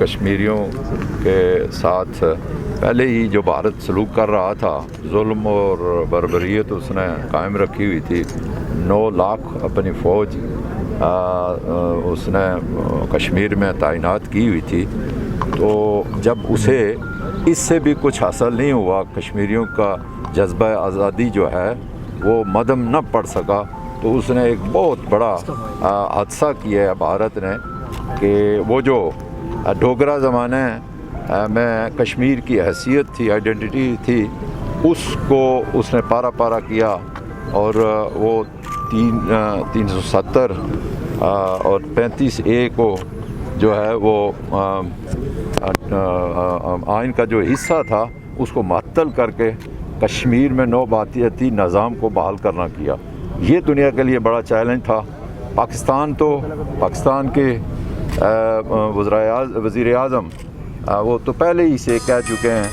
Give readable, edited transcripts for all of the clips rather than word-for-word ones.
کشمیریوں کے ساتھ پہلے ہی جو بھارت سلوک کر رہا تھا، ظلم اور بربریت اس نے قائم رکھی ہوئی تھی۔ 9 لاکھ اپنی فوج اس نے کشمیر میں تعینات کی ہوئی تھی، تو جب اسے اس سے بھی کچھ حاصل نہیں ہوا، کشمیریوں کا جذبہ آزادی جو ہے وہ مدھم نہ پڑ سکا، تو اس نے ایک بہت بڑا حادثہ کیا ہے بھارت نے کہ وہ جو ڈوگرا زمانے میں کشمیر کی حیثیت تھی، آئیڈینٹی تھی، اس کو اس نے پارا پارا کیا، اور وہ 370 اور 35A کو جو ہے وہ آئین کا جو حصہ تھا اس کو معطل کر کے کشمیر میں نوباتیتی نظام کو بحال کرنا کیا۔ یہ دنیا کے لیے بڑا چیلنج تھا۔ پاکستان کے وزیر اعظم وہ تو پہلے ہی سے کہہ چکے ہیں،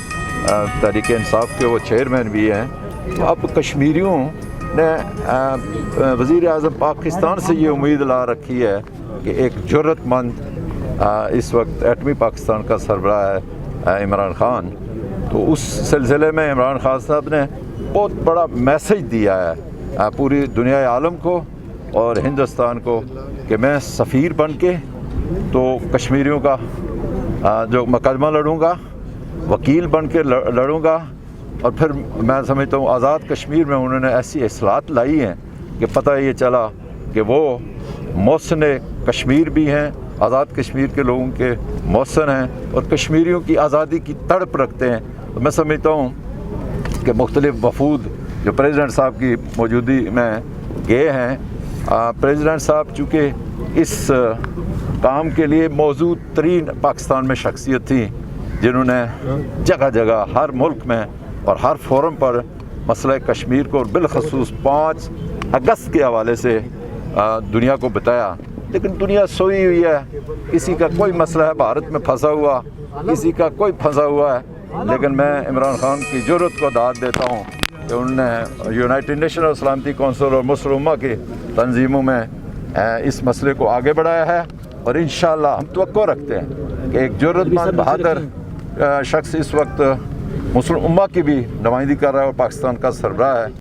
تحریک انصاف کے وہ چیئرمین بھی ہیں، تو اب کشمیریوں نے وزیر اعظم پاکستان سے یہ امید لا رکھی ہے کہ ایک جرأت مند اس وقت ایٹمی پاکستان کا سربراہ ہے عمران خان، تو اس سلسلے میں عمران خان صاحب نے بہت بڑا میسج دیا ہے پوری دنیا عالم کو اور ہندوستان کو کہ میں سفیر بن کے تو کشمیریوں کا جو مقدمہ لڑوں گا، وکیل بن کے لڑوں گا، اور پھر میں سمجھتا ہوں آزاد کشمیر میں انہوں نے ایسی اصلاحات لائی ہیں کہ پتہ یہ چلا کہ وہ محسن کشمیر بھی ہیں، آزاد کشمیر کے لوگوں کے محسن ہیں، اور کشمیریوں کی آزادی کی تڑپ رکھتے ہیں۔ تو میں سمجھتا ہوں کہ مختلف وفود جو پریزیڈنٹ صاحب کی موجودگی میں گئے ہیں، پریزیڈنٹ صاحب چونکہ اس کام کے لیے موجود ترین پاکستان میں شخصیت تھی، جنہوں نے جگہ جگہ ہر ملک میں اور ہر فورم پر مسئلہ کشمیر کو، اور بالخصوص 5 اگست کے حوالے سے دنیا کو بتایا۔ لیکن دنیا سوئی ہوئی ہے، کسی کا کوئی مسئلہ ہے بھارت میں پھنسا ہوا، کسی کا کوئی پھنسا ہوا ہے، لیکن میں عمران خان کی جرأت کو داد دیتا ہوں کہ انہوں نے یونائٹڈ نیشن اور سلامتی کونسل اور مسلم امہ کی تنظیموں میں اس مسئلے کو آگے بڑھایا ہے، اور انشاءاللہ ہم توقع رکھتے ہیں کہ ایک جرأت مند بہادر شخص اس وقت مسلم امہ کی بھی نمائندگی کر رہا ہے اور پاکستان کا سربراہ ہے۔